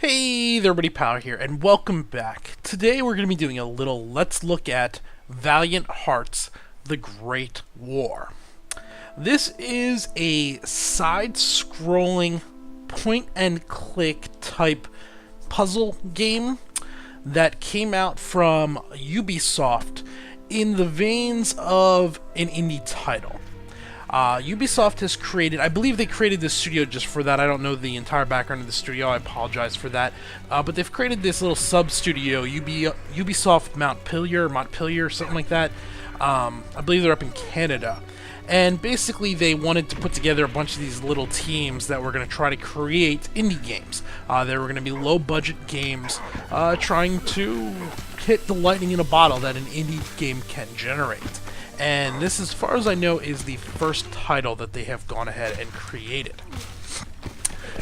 Hey there, Buddy Power here, and welcome back. Today we're going to be doing a little Let's Look at Valiant Hearts, The Great War. This is a side-scrolling, point-and-click type puzzle game that came out from Ubisoft in the veins of an indie title. Ubisoft has created, I believe they created this studio just for that. I don't know the entire background of the studio, I apologize for that. But they've created this little sub-studio, Ubisoft Montpelier, something like that. I believe they're up in Canada. And basically they wanted to put together a bunch of these little teams that were going to try to create indie games. They were going to be low-budget games trying to hit the lightning in a bottle that an indie game can generate. And this, as far as I know, is the first title that they have gone ahead and created.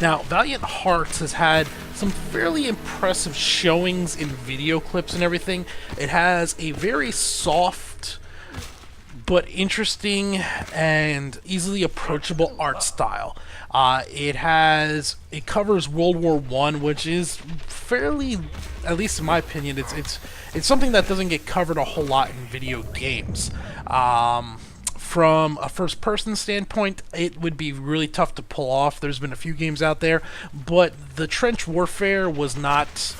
Now, Valiant Hearts has had some fairly impressive showings in video clips and everything. It has a very soft but interesting and easily approachable art style. It covers World War I, which is fairly, at least in my opinion, it's something that doesn't get covered a whole lot in video games. From a first-person standpoint, it would be really tough to pull off. There's been a few games out there, but the trench warfare was not...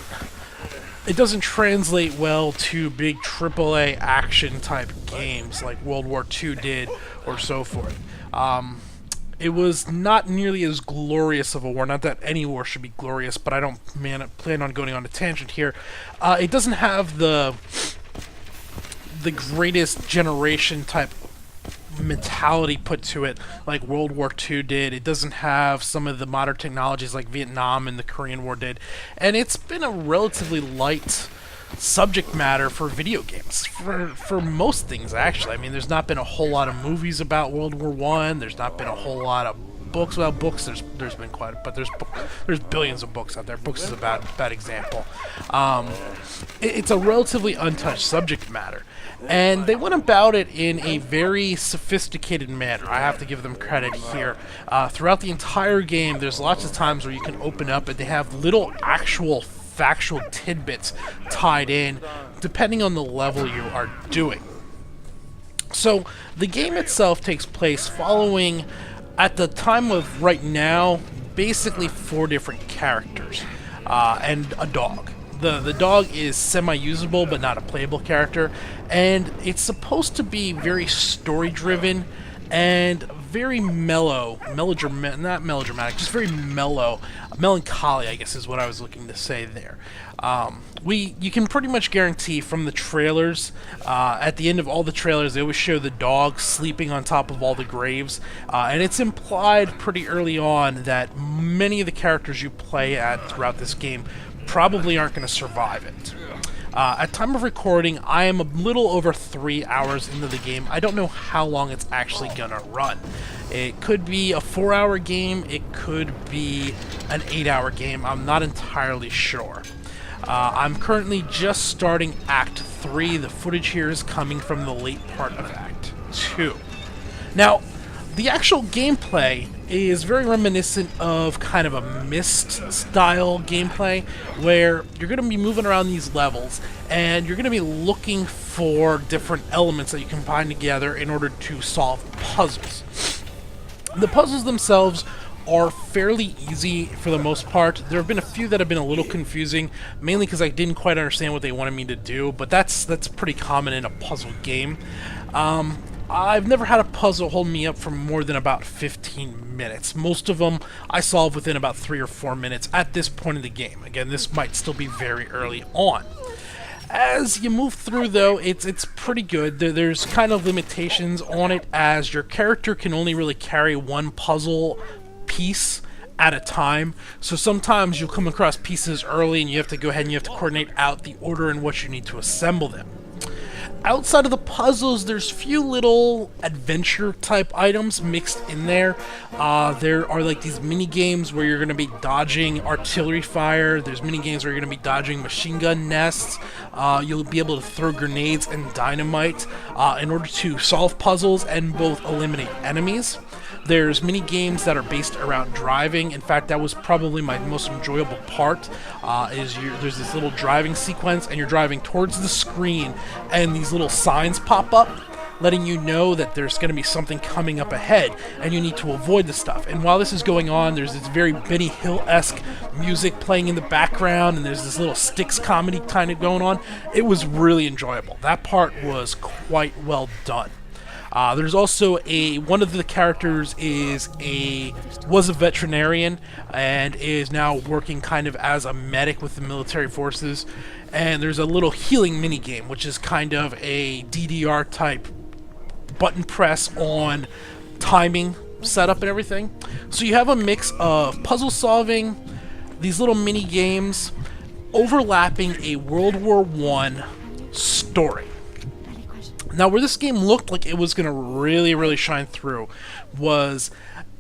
It doesn't translate well to big AAA action-type games like World War II did, or so forth. It was not nearly as glorious of a war. Not that any war should be glorious, but I don't plan on going on a tangent here. It doesn't have the greatest generation type mentality put to it like World War II did. It doesn't have some of the modern technologies like Vietnam and the Korean War did. And it's been a relatively light subject matter for video games, for most things actually. I mean, there's not been a whole lot of movies about World War I. There's not been a whole lot of books about books. There's been quite, but there's billions of books out there. Books is a bad example. It's a relatively untouched subject matter, and they went about it in a very sophisticated manner. I have to give them credit here. Throughout the entire game, there's lots of times where you can open up and they have little actual factual tidbits tied in, depending on the level you are doing. So the game itself takes place following, at the time of right now, basically 4 different characters and a dog. The dog is semi-usable but not a playable character, and it's supposed to be very story-driven and very not melodramatic, just very melancholy, I guess is what I was looking to say there. You can pretty much guarantee from the trailers, at the end of all the trailers, they always show the dog sleeping on top of all the graves, and it's implied pretty early on that many of the characters you play at throughout this game probably aren't going to survive it. At time of recording, I am a little over 3 hours into the game. I don't know how long it's actually gonna run. It could be a 4-hour game, it could be an 8-hour game, I'm not entirely sure. I'm currently just starting Act 3. The footage here is coming from the late part of Act 2. Now, the actual gameplay is very reminiscent of kind of a Myst-style gameplay, where you're going to be moving around these levels, and you're going to be looking for different elements that you can combine together in order to solve puzzles. The puzzles themselves are fairly easy for the most part. There have been a few that have been a little confusing, mainly because I didn't quite understand what they wanted me to do, but that's pretty common in a puzzle game. I've never had a puzzle hold me up for more than about 15 minutes. Most of them I solve within about 3 or 4 minutes at this point in the game. Again, this might still be very early on. As you move through, though, it's pretty good. There's kind of limitations on it, as your character can only really carry one puzzle piece at a time. So sometimes you'll come across pieces early and you have to go ahead and you have to coordinate out the order in which you need to assemble them. Outside of the puzzles, there's few little adventure-type items mixed in there. There are like these mini-games where you're going to be dodging artillery fire. There's mini-games where you're going to be dodging machine gun nests. You'll be able to throw grenades and dynamite in order to solve puzzles and both eliminate enemies. There's mini games that are based around driving. In fact, that was probably my most enjoyable part. There's this little driving sequence, and you're driving towards the screen, and these little signs pop up, letting you know that there's going to be something coming up ahead, and you need to avoid the stuff. And while this is going on, there's this very Benny Hill-esque music playing in the background, and there's this little Styx comedy kind of going on. It was really enjoyable. That part was quite well done. There's also one of the characters was a veterinarian and is now working kind of as a medic with the military forces. And there's a little healing mini game, which is kind of a DDR type button press on timing setup and everything. So you have a mix of puzzle solving, these little mini games, overlapping a World War I story. Now, where this game looked like it was going to really, really shine through was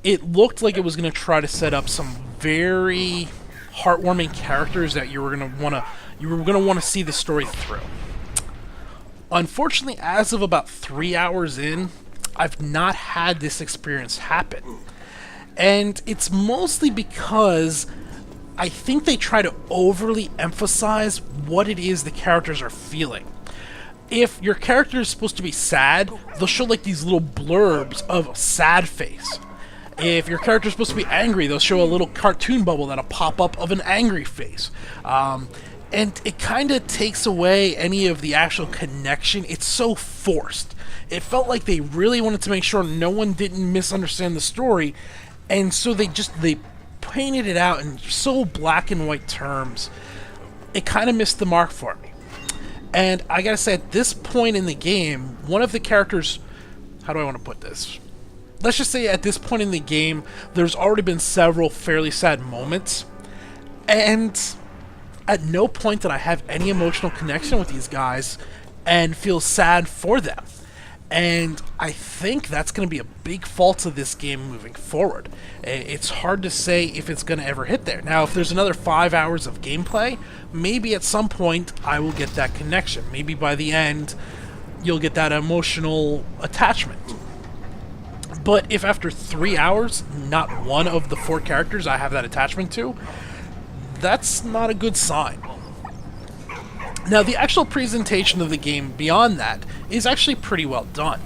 it looked like it was going to try to set up some very heartwarming characters that you were going to want to see the story through. Unfortunately, as of about 3 hours in, I've not had this experience happen. And it's mostly because I think they try to overly emphasize what it is the characters are feeling. If your character is supposed to be sad, they'll show like these little blurbs of a sad face. If your character is supposed to be angry, they'll show a little cartoon bubble that'll pop up of an angry face. And it kind of takes away any of the actual connection. It's so forced. It felt like they really wanted to make sure no one didn't misunderstand the story, and so they painted it out in so black and white terms. It kind of missed the mark for me. And I gotta say, at this point in the game, one of the characters... How do I want to put this? Let's just say at this point in the game, there's already been several fairly sad moments. And at no point did I have any emotional connection with these guys and feel sad for them. And I think that's going to be a big fault of this game moving forward. It's hard to say if it's going to ever hit there. Now, if there's another 5 hours of gameplay, maybe at some point I will get that connection. Maybe by the end, you'll get that emotional attachment. But if after 3 hours, not one of the 4 characters I have that attachment to, that's not a good sign. Now, the actual presentation of the game beyond that is actually pretty well done.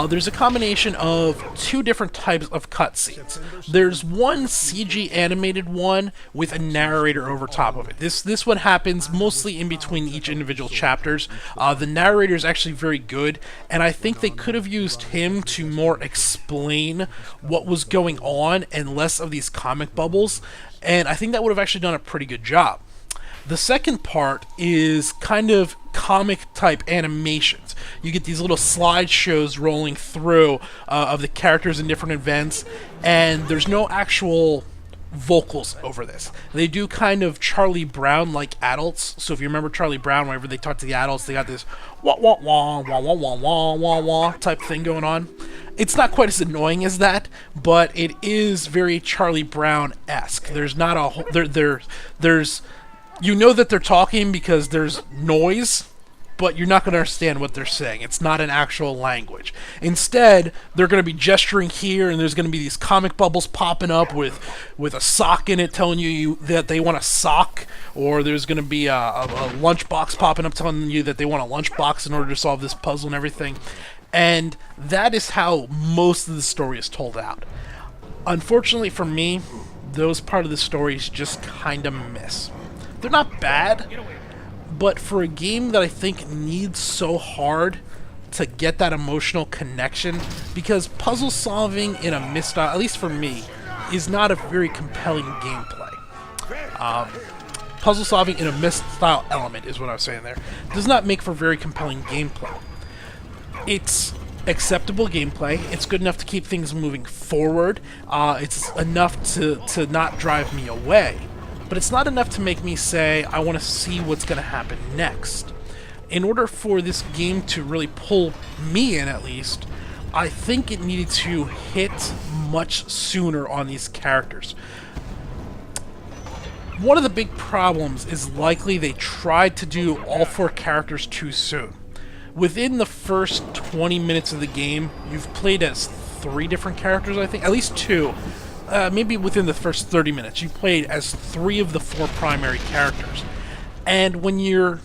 There's a combination of 2 different types of cutscenes. There's one CG animated one with a narrator over top of it. This one happens mostly in between each individual chapters. The narrator is actually very good, and I think they could have used him to more explain what was going on and less of these comic bubbles, and I think that would have actually done a pretty good job. The second part is kind of comic-type animations. You get these little slideshows rolling through of the characters in different events, and there's no actual vocals over this. They do kind of Charlie Brown-like adults. So if you remember Charlie Brown, whenever they talk to the adults, they got this wah-wah-wah-wah-wah-wah-wah-wah type thing going on. It's not quite as annoying as that, but it is very Charlie Brown-esque. There's not a there's you know that they're talking because there's noise, but you're not going to understand what they're saying. It's not an actual language. Instead, they're going to be gesturing here, and there's going to be these comic bubbles popping up with a sock in it telling you that they want a sock, or there's going to be a lunchbox popping up telling you that they want a lunchbox in order to solve this puzzle and everything. And that is how most of the story is told out. Unfortunately for me, those part of the stories just kind of miss. They're not bad, but for a game that I think needs so hard to get that emotional connection, because puzzle solving in a Myst style, at least for me, is not a very compelling gameplay. Puzzle solving in a Myst style element is what I was saying there. Does not make for very compelling gameplay. It's acceptable gameplay. It's good enough to keep things moving forward. It's enough to not drive me away. But it's not enough to make me say, I want to see what's going to happen next. In order for this game to really pull me in, at least, I think it needed to hit much sooner on these characters. One of the big problems is likely they tried to do all 4 characters too soon. Within the first 20 minutes of the game, you've played as 3 different characters, I think. At least 2. Maybe within the first 30 minutes. You played as 3 of the 4 primary characters. And when you're...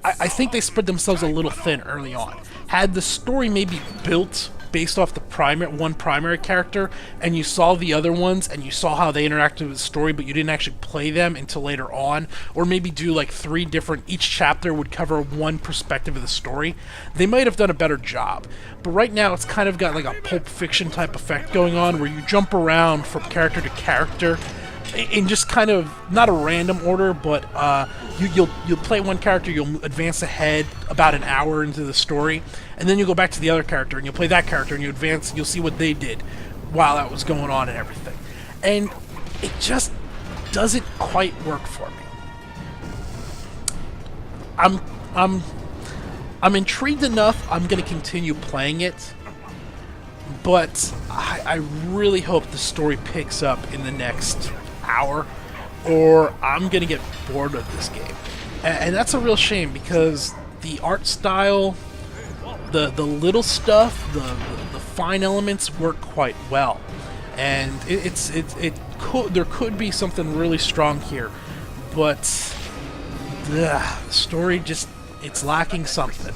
I think they spread themselves a little thin early on. Had the story maybe built based off the one primary character, and you saw the other ones, and you saw how they interacted with the story, but you didn't actually play them until later on, or maybe do like 3 different, each chapter would cover one perspective of the story, they might have done a better job. But right now it's kind of got like a Pulp Fiction type effect going on, where you jump around from character to character, in just kind of not a random order, but you'll play one character, you'll advance ahead about an hour into the story, and then you'll go back to the other character and you'll play that character and you'll see what they did while that was going on and everything. And it just doesn't quite work for me. I'm intrigued enough. I'm gonna continue playing it, but I really hope the story picks up in the next hour, or I'm gonna get bored of this game, and that's a real shame, because the art style, the little stuff, the fine elements work quite well, and there could be something really strong here, but the story just, it's lacking something.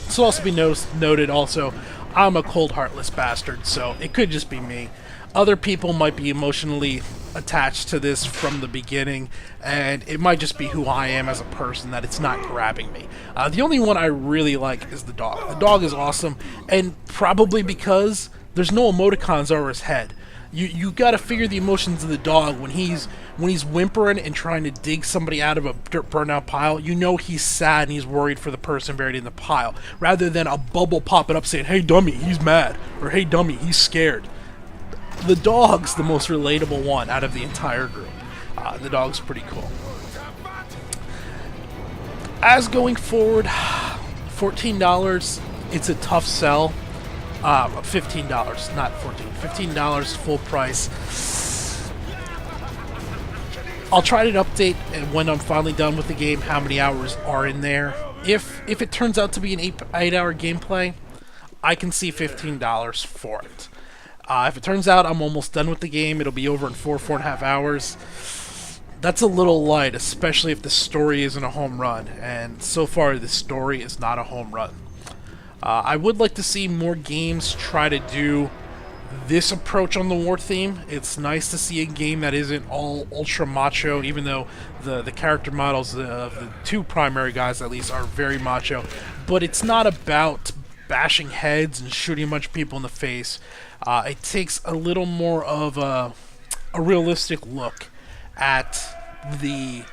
This will also be noted also, I'm a cold, heartless bastard, so it could just be me. Other people might be emotionally attached to this from the beginning, and it might just be who I am as a person that it's not grabbing me. The only one I really like is the dog. The dog is awesome, and probably because there's no emoticons over his head. You gotta figure the emotions of the dog when he's whimpering and trying to dig somebody out of a dirt burnout pile. You know he's sad and he's worried for the person buried in the pile, rather than a bubble popping up saying, "Hey dummy, he's mad," or "Hey dummy, he's scared." The dog's the most relatable one out of the entire group. The dog's pretty cool. As going forward, $14, it's a tough sell. $15, not $14. $15 full price. I'll try to update, and when I'm finally done with the game, how many hours are in there. If it turns out to be an 8-hour gameplay, I can see $15 for it. If it turns out I'm almost done with the game, it'll be over in 4.5 hours. That's a little light, especially if the story isn't a home run, and so far the story is not a home run. I would like to see more games try to do this approach on the war theme. It's nice to see a game that isn't all ultra macho, even though the character models of the 2 primary guys at least are very macho, but it's not about bashing heads and shooting a bunch of people in the face. It takes a little more of a realistic look at the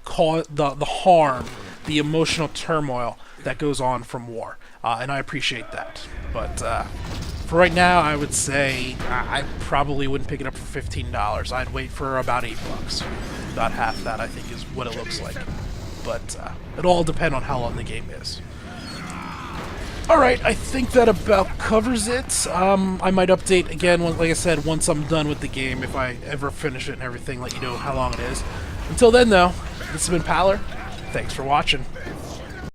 harm, the emotional turmoil that goes on from war, and I appreciate that. But for right now, I would say I probably wouldn't pick it up for $15. I'd wait for about $8. About half that, I think, is what it looks like. But it'll all depend on how long the game is. Alright, I think that about covers it. I might update again, like I said, once I'm done with the game, if I ever finish it and everything, let you know how long it is. Until then, though, this has been Paler. Thanks for watching.